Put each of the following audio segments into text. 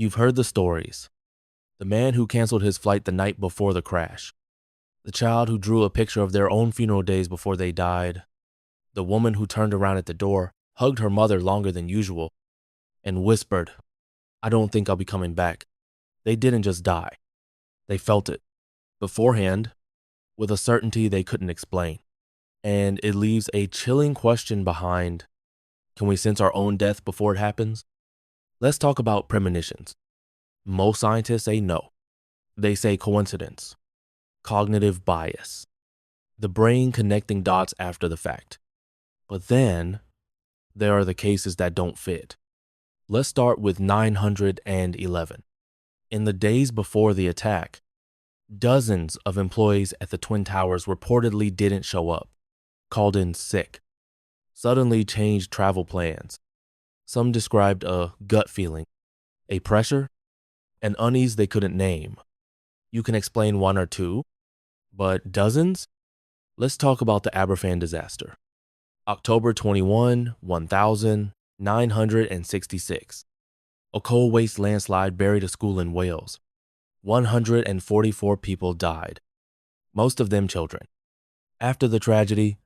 You've heard the stories. The man who canceled his flight the night before the crash. The child who drew a picture of their own funeral days before they died. The woman who turned around at the door, hugged her mother longer than usual, and whispered, "I don't think I'll be coming back." They didn't just die. They felt it beforehand with a certainty they couldn't explain. And it leaves a chilling question behind. Can we sense our own death before it happens? Let's talk about premonitions. Most scientists say no. They say coincidence, cognitive bias, the brain connecting dots after the fact. But then there are the cases that don't fit. Let's start with 911. In the days before the attack, dozens of employees at the Twin Towers reportedly didn't show up, called in sick, suddenly changed travel plans. Some described a gut feeling, a pressure, an unease they couldn't name. You can explain one or two, but dozens? Let's talk about the Aberfan disaster. October 21, 1966. A coal waste landslide buried a school in Wales. 144 people died, most of them children. After the tragedy,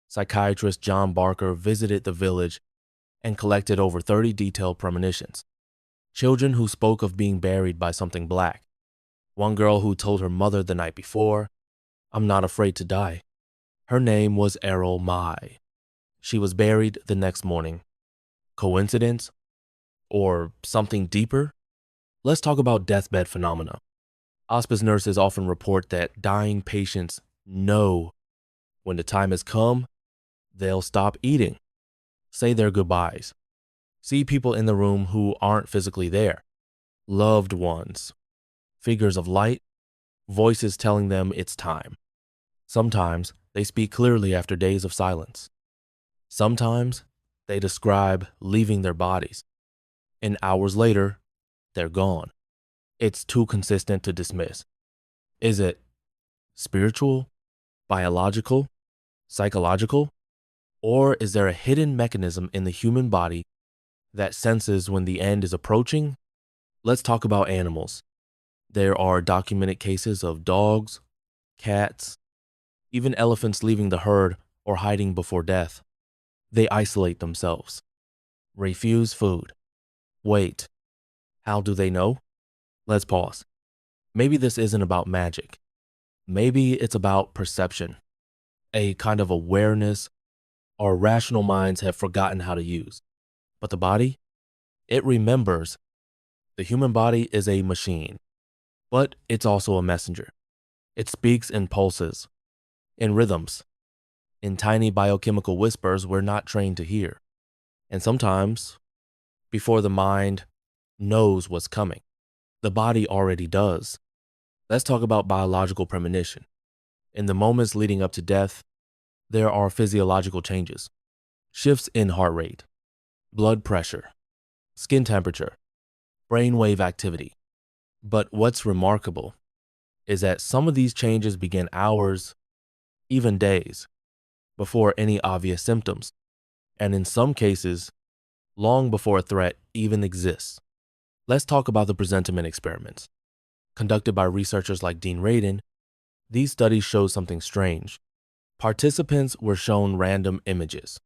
psychiatrist John Barker visited the village and collected over 30 detailed premonitions. Children who spoke of being buried by something black. One girl who told her mother the night before, "I'm not afraid to die." Her name was Errol Mai. She was buried the next morning. Coincidence? Or something deeper? Let's talk about deathbed phenomena. Hospice nurses often report that dying patients know when the time has come, they'll stop eating, say their goodbyes, see people in the room who aren't physically there, loved ones, figures of light, voices telling them it's time. Sometimes they speak clearly after days of silence. Sometimes they describe leaving their bodies, and hours later, they're gone. It's too consistent to dismiss. Is it spiritual, biological, psychological? Or is there a hidden mechanism in the human body that senses when the end is approaching? Let's talk about animals. There are documented cases of dogs, cats, even elephants leaving the herd or hiding before death. They isolate themselves, refuse food. Wait, how do they know? Let's pause. Maybe this isn't about magic. Maybe it's about perception, a kind of awareness our rational minds have forgotten how to use. But the body, it remembers. The human body is a machine, but it's also a messenger. It speaks in pulses, in rhythms, in tiny biochemical whispers we're not trained to hear. And sometimes, before the mind knows what's coming, the body already does. Let's talk about biological premonition. In the moments leading up to death, there are physiological changes, shifts in heart rate, blood pressure, skin temperature, brainwave activity. But what's remarkable is that some of these changes begin hours, even days, before any obvious symptoms, and in some cases, long before a threat even exists. Let's talk about the presentiment experiments. Conducted by researchers like Dean Radin, these studies show something strange. Participants were shown random images,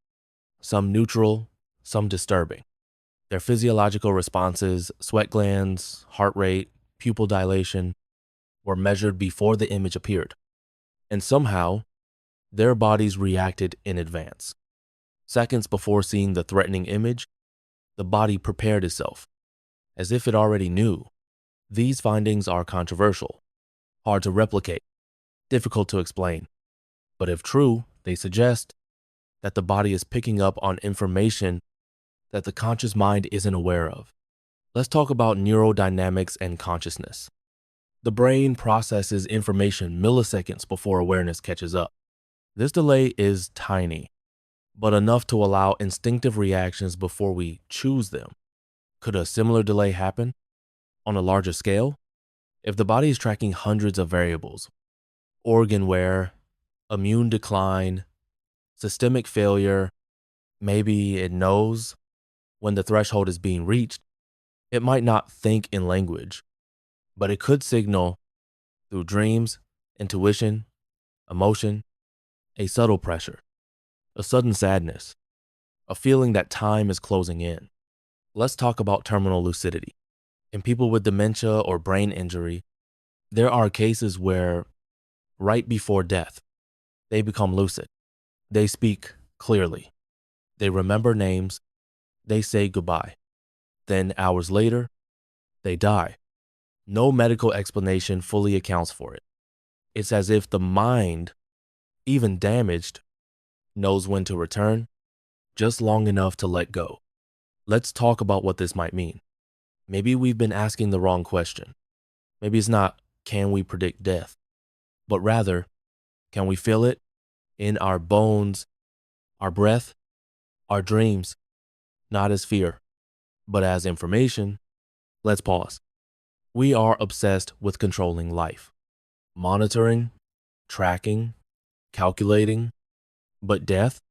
some neutral, some disturbing. Their physiological responses, sweat glands, heart rate, pupil dilation, were measured before the image appeared. And somehow, their bodies reacted in advance. Seconds before seeing the threatening image, the body prepared itself, as if it already knew. These findings are controversial, hard to replicate, difficult to explain. But if true, they suggest that the body is picking up on information that the conscious mind isn't aware of. Let's talk about neurodynamics and consciousness. The brain processes information milliseconds before awareness catches up. This delay is tiny, but enough to allow instinctive reactions before we choose them. Could a similar delay happen on a larger scale? If the body is tracking hundreds of variables, organ wear, immune decline, systemic failure, maybe it knows when the threshold is being reached. It might not think in language, but it could signal through dreams, intuition, emotion, a subtle pressure, a sudden sadness, a feeling that time is closing in. Let's talk about terminal lucidity. In people with dementia or brain injury, there are cases where, right before death, they become lucid. They speak clearly. They remember names. They say goodbye. Then, hours later, they die. No medical explanation fully accounts for it. It's as if the mind, even damaged, knows when to return, just long enough to let go. Let's talk about what this might mean. Maybe we've been asking the wrong question. Maybe it's not, can we predict death? But rather, can we feel it in our bones, our breath, our dreams, not as fear, but as information? Let's pause. We are obsessed with controlling life, monitoring, tracking, calculating. But death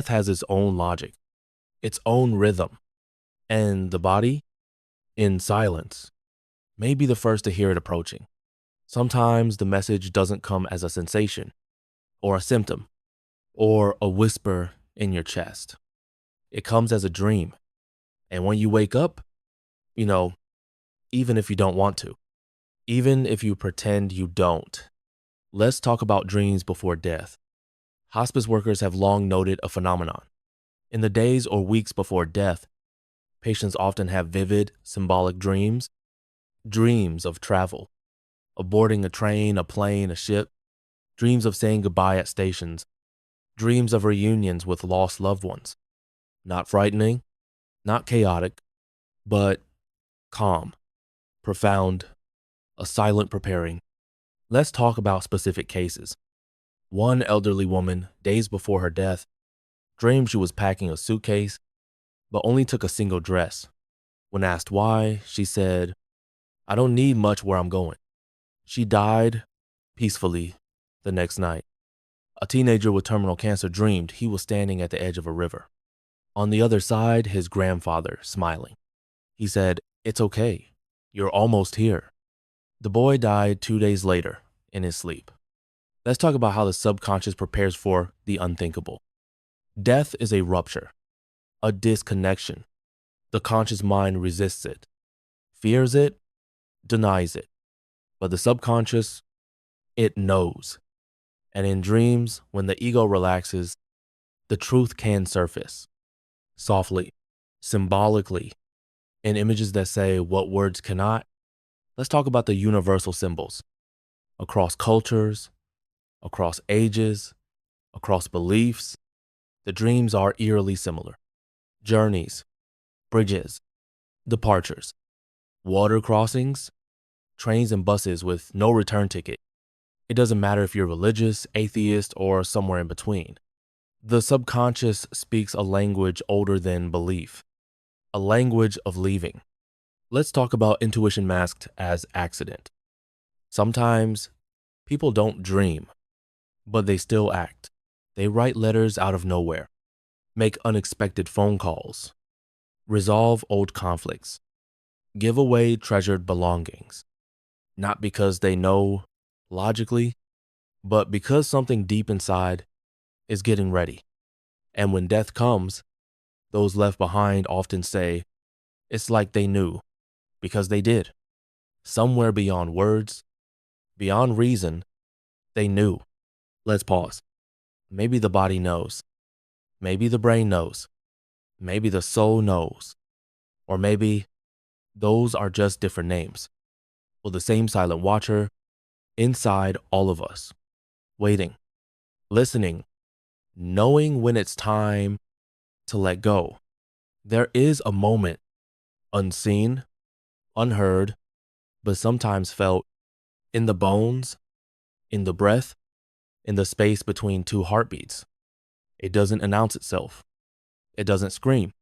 has its own logic, its own rhythm. And the body, in silence, may be the first to hear it approaching. Sometimes the message doesn't come as a sensation, or a symptom, or a whisper in your chest. It comes as a dream. And when you wake up, even if you don't want to, even if you pretend you don't. Let's talk about dreams before death. Hospice workers have long noted a phenomenon. In the days or weeks before death, patients often have vivid, symbolic dreams of travel, of boarding a train, a plane, a ship, dreams of saying goodbye at stations, dreams of reunions with lost loved ones. Not frightening, not chaotic, but calm, profound, a silent preparing. Let's talk about specific cases. One elderly woman, days before her death, dreamed she was packing a suitcase, but only took a single dress. When asked why, she said, "I don't need much where I'm going." She died peacefully the next night. A teenager with terminal cancer dreamed he was standing at the edge of a river. On the other side, his grandfather, smiling. He said, "It's okay. You're almost here." The boy died 2 days later in his sleep. Let's talk about how the subconscious prepares for the unthinkable. Death is a rupture, a disconnection. The conscious mind resists it, fears it, denies it. But the subconscious, it knows. And in dreams, when the ego relaxes, the truth can surface. Softly, symbolically, in images that say what words cannot. Let's talk about the universal symbols. Across cultures, across ages, across beliefs, the dreams are eerily similar. Journeys, bridges, departures, water crossings, trains and buses with no return ticket. It doesn't matter if you're religious, atheist, or somewhere in between. The subconscious speaks a language older than belief, a language of leaving. Let's talk about intuition masked as accident. Sometimes people don't dream, but they still act. They write letters out of nowhere, make unexpected phone calls, resolve old conflicts, give away treasured belongings, not because they know logically, but because something deep inside is getting ready. And when death comes, those left behind often say, it's like they knew, because they did. Somewhere beyond words, beyond reason, they knew. Let's pause. Maybe the body knows. Maybe the brain knows. Maybe the soul knows. Or maybe those are just different names. Well, the same silent watcher inside all of us, waiting, listening, knowing when it's time to let go. There is a moment, unseen, unheard, but sometimes felt in the bones, in the breath, in the space between two heartbeats. It doesn't announce itself. It doesn't scream.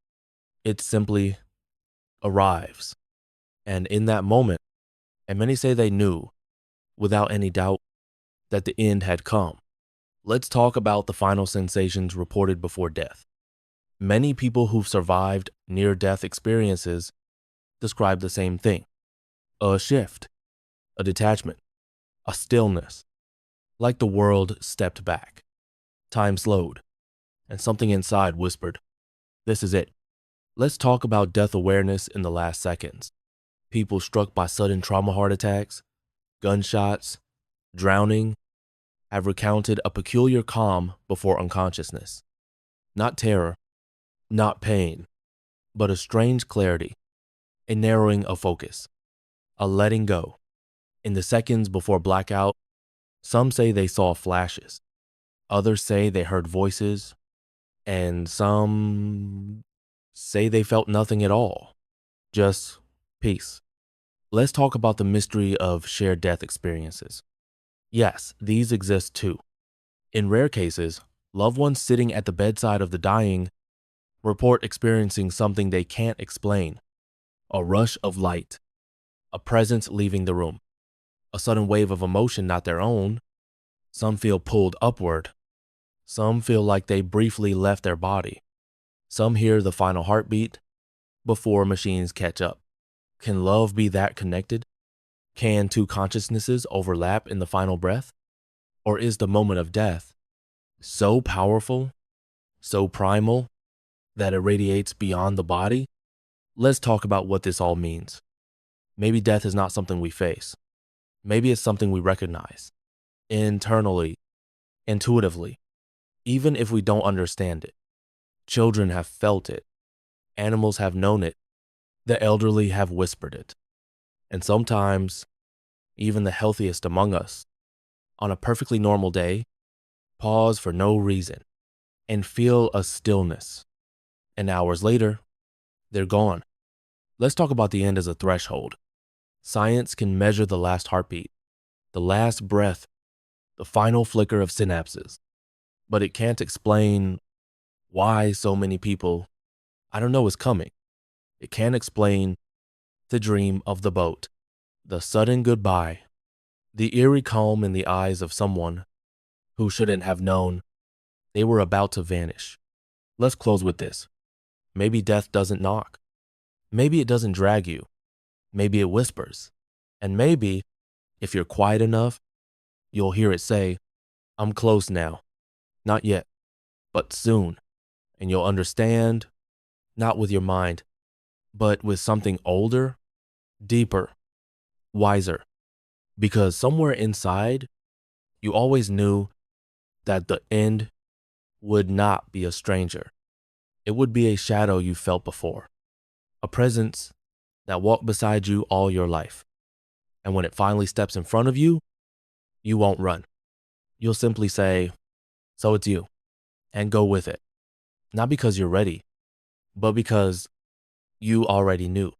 It simply arrives. And in that moment, and many say they knew, without any doubt, that the end had come. Let's talk about the final sensations reported before death. Many people who've survived near-death experiences describe the same thing: a shift, a detachment, a stillness, like the world stepped back. Time slowed, and something inside whispered, "This is it." Let's talk about death awareness in the last seconds. People struck by sudden trauma heart attacks, gunshots, drowning, have recounted a peculiar calm before unconsciousness. Not terror, not pain, but a strange clarity, a narrowing of focus, a letting go. In the seconds before blackout, some say they saw flashes, others say they heard voices, and some say they felt nothing at all, just peace. Let's talk about the mystery of shared death experiences. Yes, these exist too. In rare cases, loved ones sitting at the bedside of the dying report experiencing something they can't explain: a rush of light, a presence leaving the room, a sudden wave of emotion not their own. Some feel pulled upward. Some feel like they briefly left their body. Some hear the final heartbeat before machines catch up. Can love be that connected? Can two consciousnesses overlap in the final breath? Or is the moment of death so powerful, so primal, that it radiates beyond the body? Let's talk about what this all means. Maybe death is not something we face. Maybe it's something we recognize internally, intuitively, even if we don't understand it. Children have felt it. Animals have known it. The elderly have whispered it. And sometimes, even the healthiest among us, on a perfectly normal day, pause for no reason and feel a stillness. And hours later, they're gone. Let's talk about the end as a threshold. Science can measure the last heartbeat, the last breath, the final flicker of synapses, but it can't explain why so many people, is coming. It can't explain the dream of the boat, the sudden goodbye, the eerie calm in the eyes of someone who shouldn't have known they were about to vanish. Let's close with this. Maybe death doesn't knock. Maybe it doesn't drag you. Maybe it whispers. And maybe, if you're quiet enough, you'll hear it say, "I'm close now. Not yet, but soon." And you'll understand, not with your mind, but with something older, deeper, wiser. Because somewhere inside, you always knew that the end would not be a stranger. It would be a shadow you felt before, a presence that walked beside you all your life. And when it finally steps in front of you, you won't run. You'll simply say, "So it's you," and go with it. Not because you're ready, but because you already knew.